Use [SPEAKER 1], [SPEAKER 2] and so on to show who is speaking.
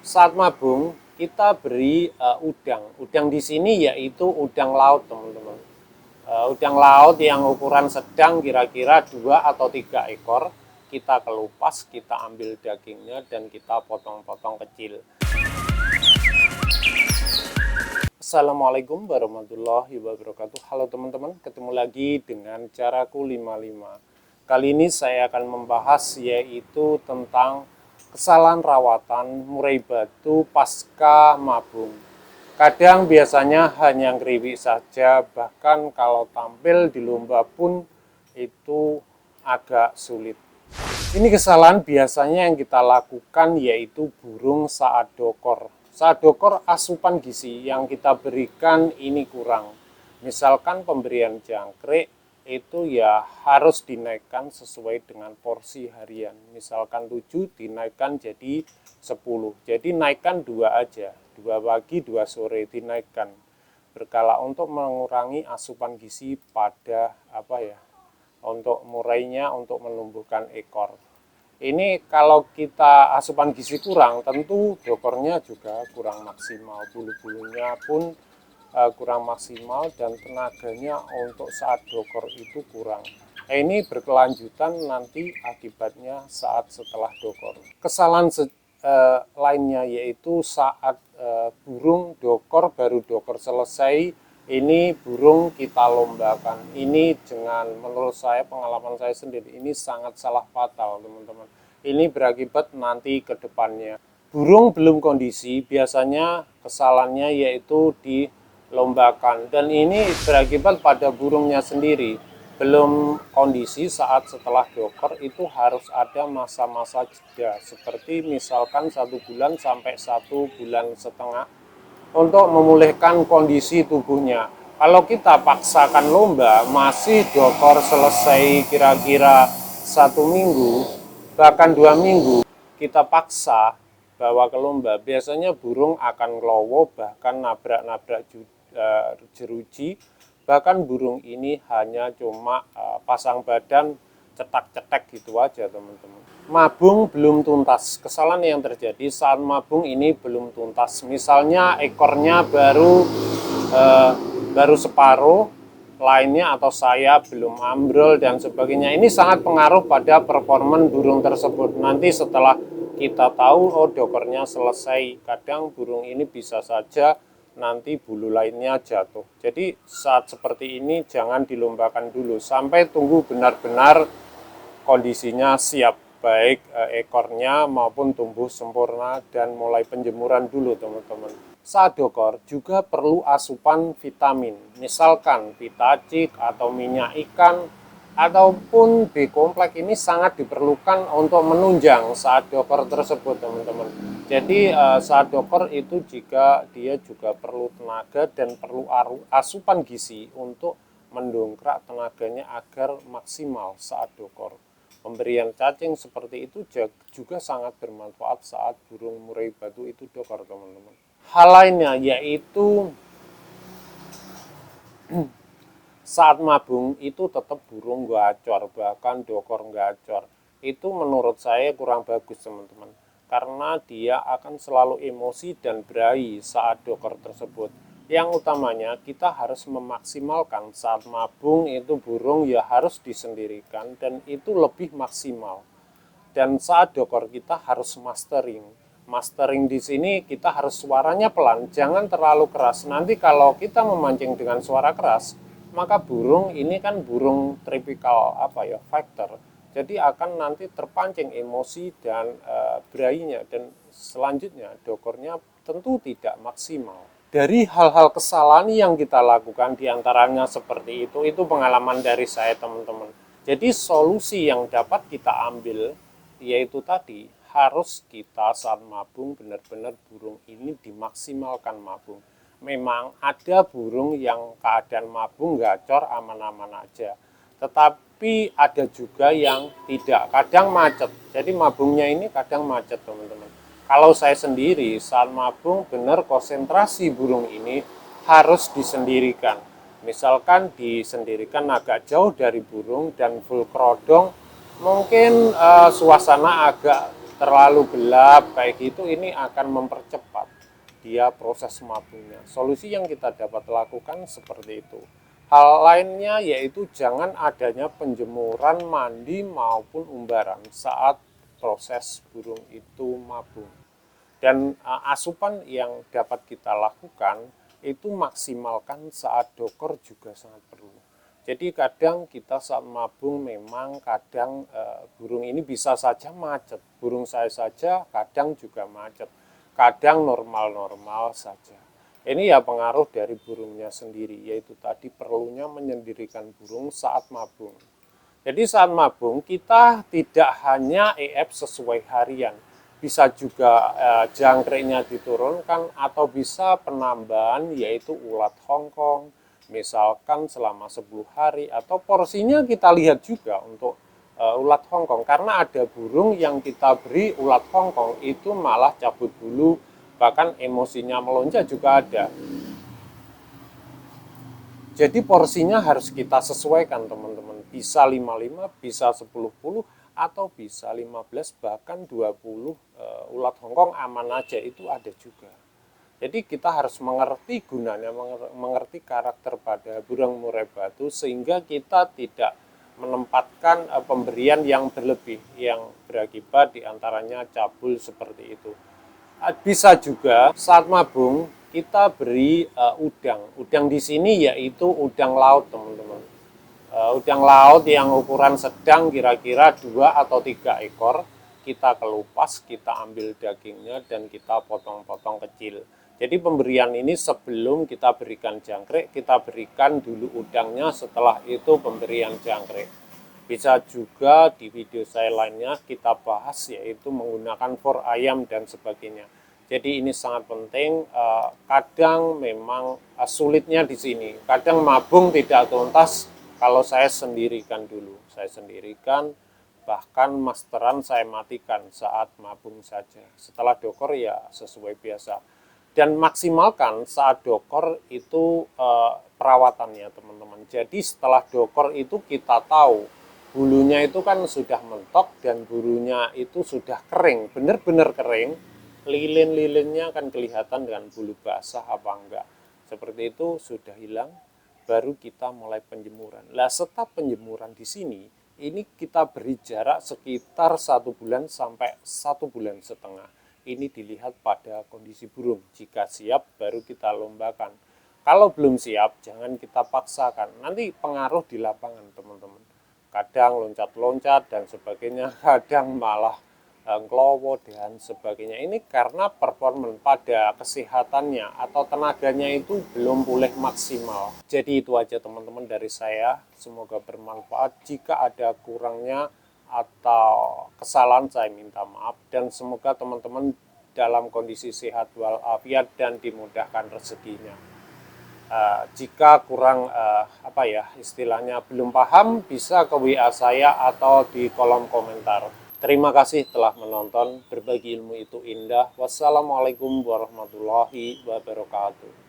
[SPEAKER 1] Saat mabung, kita beri udang. Udang di sini yaitu udang laut, teman-teman. Udang laut yang ukuran sedang kira-kira 2 atau 3 ekor. Kita kelupas, kita ambil dagingnya dan kita potong-potong kecil. Assalamualaikum warahmatullahi wabarakatuh. Halo teman-teman, ketemu lagi dengan Caraku 55. Kali ini saya akan membahas yaitu tentang kesalahan rawatan murai batu pasca mabung. Kadang biasanya hanya ngeriwik saja, bahkan kalau tampil di lomba pun itu agak sulit. Ini kesalahan biasanya yang kita lakukan yaitu burung saat dokor. Saat dokor asupan gizi yang kita berikan ini kurang. Misalkan pemberian jangkrik itu ya harus dinaikkan sesuai dengan porsi harian. Misalkan 7 dinaikkan jadi 10. Jadi naikkan 2 aja. 2 pagi, 2 sore dinaikkan. Berkala untuk mengurangi asupan gizi pada untuk murainya untuk menumbuhkan ekor. Ini kalau kita asupan gizi kurang, tentu dokornya juga kurang maksimal, bulu-bulunya pun kurang maksimal dan tenaganya untuk saat dokor itu kurang. Ini berkelanjutan nanti akibatnya saat setelah dokor. Kesalahan lainnya yaitu saat burung dokor baru dokor selesai, ini burung kita lombakan. Ini dengan menurut saya, pengalaman saya sendiri, ini sangat salah fatal, teman-teman. Ini berakibat nanti ke depannya. Burung belum kondisi, biasanya kesalahannya yaitu dilombakan. Dan ini berakibat pada burungnya sendiri. Belum kondisi saat setelah dokor itu harus ada masa-masa jeda. Seperti misalkan 1 bulan sampai 1,5 bulan untuk memulihkan kondisi tubuhnya. Kalau kita paksakan lomba, masih dokor selesai kira-kira 1 minggu, bahkan 2 minggu, kita paksa bawa ke lomba, biasanya burung akan ngelowo, bahkan nabrak-nabrak jeruji. Bahkan burung ini hanya cuma pasang badan, cetak-cetek gitu aja, teman-teman. Mabung belum tuntas. Kesalahan yang terjadi saat mabung ini belum tuntas. Misalnya ekornya baru separuh, lainnya atau sayap belum ambrol dan sebagainya. Ini sangat pengaruh pada performa burung tersebut. Nanti setelah kita tahu, oh dokornya selesai, kadang burung ini bisa saja nanti bulu lainnya jatuh. Jadi saat seperti ini jangan dilombakan dulu, sampai tunggu benar-benar kondisinya siap, baik ekornya maupun tumbuh sempurna dan mulai penjemuran dulu, teman-teman. Saat dokor juga perlu asupan vitamin, misalkan vitacik atau minyak ikan ataupun B kompleks. Ini sangat diperlukan untuk menunjang saat dokor tersebut, teman-teman. Jadi saat dokor itu dia juga perlu tenaga dan perlu asupan gizi untuk mendongkrak tenaganya agar maksimal saat dokor. Pemberian cacing seperti itu juga sangat bermanfaat saat burung murai batu itu dokor, teman-teman. Hal lainnya yaitu saat mabung itu tetap burung gacor, bahkan dokor gacor. Itu menurut saya kurang bagus, teman-teman. Karena dia akan selalu emosi dan berahi saat dokor tersebut. Yang utamanya kita harus memaksimalkan saat mabung itu burung ya harus disendirikan dan itu lebih maksimal. Dan saat dokor kita harus mastering. Mastering di sini kita harus suaranya pelan, jangan terlalu keras. Nanti kalau kita memancing dengan suara keras, maka burung ini kan burung tipikal fighter. Jadi akan nanti terpancing emosi dan berahinya, dan selanjutnya dokornya tentu tidak maksimal. Dari hal-hal kesalahan yang kita lakukan diantaranya seperti itu pengalaman dari saya, teman-teman. Jadi solusi yang dapat kita ambil yaitu tadi, harus kita saat mabung benar-benar burung ini dimaksimalkan mabung. Memang ada burung yang keadaan mabung gacor aman-aman aja, tetapi ada juga yang tidak, kadang macet. Jadi mabungnya ini kadang macet, teman-teman. Kalau saya sendiri saat mabung benar konsentrasi burung ini harus disendirikan. Misalkan disendirikan agak jauh dari burung dan full kerodong, mungkin suasana agak terlalu gelap kayak gitu, ini akan mempercepat dia proses mabungnya. Solusi yang kita dapat lakukan seperti itu. Hal lainnya yaitu jangan adanya penjemuran, mandi maupun umbaran saat proses burung itu mabung. Dan asupan yang dapat kita lakukan itu maksimalkan saat dokor juga sangat perlu. Jadi kadang kita saat mabung memang kadang burung ini bisa saja macet. Burung saya saja kadang juga macet. Kadang normal-normal saja. Ini ya pengaruh dari burungnya sendiri, yaitu tadi perlunya menyendirikan burung saat mabung. Jadi saat mabung kita tidak hanya EF sesuai harian, bisa juga jangkriknya diturunkan atau bisa penambahan yaitu ulat Hongkong, misalkan selama 10 hari, atau porsinya kita lihat juga untuk ulat Hongkong, karena ada burung yang kita beri ulat Hongkong itu malah cabut bulu, bahkan emosinya melonjak juga ada. Jadi porsinya harus kita sesuaikan teman-teman, bisa 55, bisa 10-10, atau bisa 15, bahkan 20 ulat Hongkong aman aja, itu ada juga. Jadi kita harus mengerti gunanya, mengerti karakter pada burung murai batu, sehingga kita tidak menempatkan pemberian yang berlebih, yang berakibat diantaranya cabul seperti itu. Bisa juga saat mabung kita beri udang. Udang di sini yaitu udang laut, teman-teman. Udang laut yang ukuran sedang, kira-kira 2 atau 3 ekor. Kita kelupas, kita ambil dagingnya dan kita potong-potong kecil. Jadi pemberian ini sebelum kita berikan jangkrik, kita berikan dulu udangnya, setelah itu pemberian jangkrik. Bisa juga di video saya lainnya kita bahas yaitu menggunakan for ayam dan sebagainya. Jadi ini sangat penting. Kadang memang sulitnya di sini. Kadang mabung tidak tuntas kalau saya sendirikan dulu. Saya sendirikan, bahkan masteran saya matikan saat mabung saja. Setelah dokor ya sesuai biasa. Dan maksimalkan saat dokor itu perawatannya, teman-teman. Jadi setelah dokor itu kita tahu bulunya itu kan sudah mentok dan bulunya itu sudah kering, benar-benar kering. Lilin-lilinnya akan kelihatan dengan bulu basah apa enggak. Seperti itu sudah hilang, baru kita mulai penjemuran. Nah, setelah penjemuran di sini, ini kita beri jarak sekitar 1 bulan sampai 1,5 bulan. Ini dilihat pada kondisi burung. Jika siap, baru kita lombakan. Kalau belum siap, jangan kita paksakan. Nanti pengaruh di lapangan, teman-teman. Kadang loncat-loncat dan sebagainya, kadang malah ngelowo dan sebagainya. Ini karena performa pada kesehatannya atau tenaganya itu belum pulih maksimal. Jadi itu aja teman-teman dari saya. Semoga bermanfaat. Jika ada kurangnya atau kesalahan saya minta maaf, dan semoga teman-teman dalam kondisi sehat walafiat dan dimudahkan rezekinya. Jika kurang istilahnya belum paham, bisa ke WA saya atau di kolom komentar. Terima kasih telah menonton. Berbagi ilmu itu indah. Wassalamualaikum warahmatullahi wabarakatuh.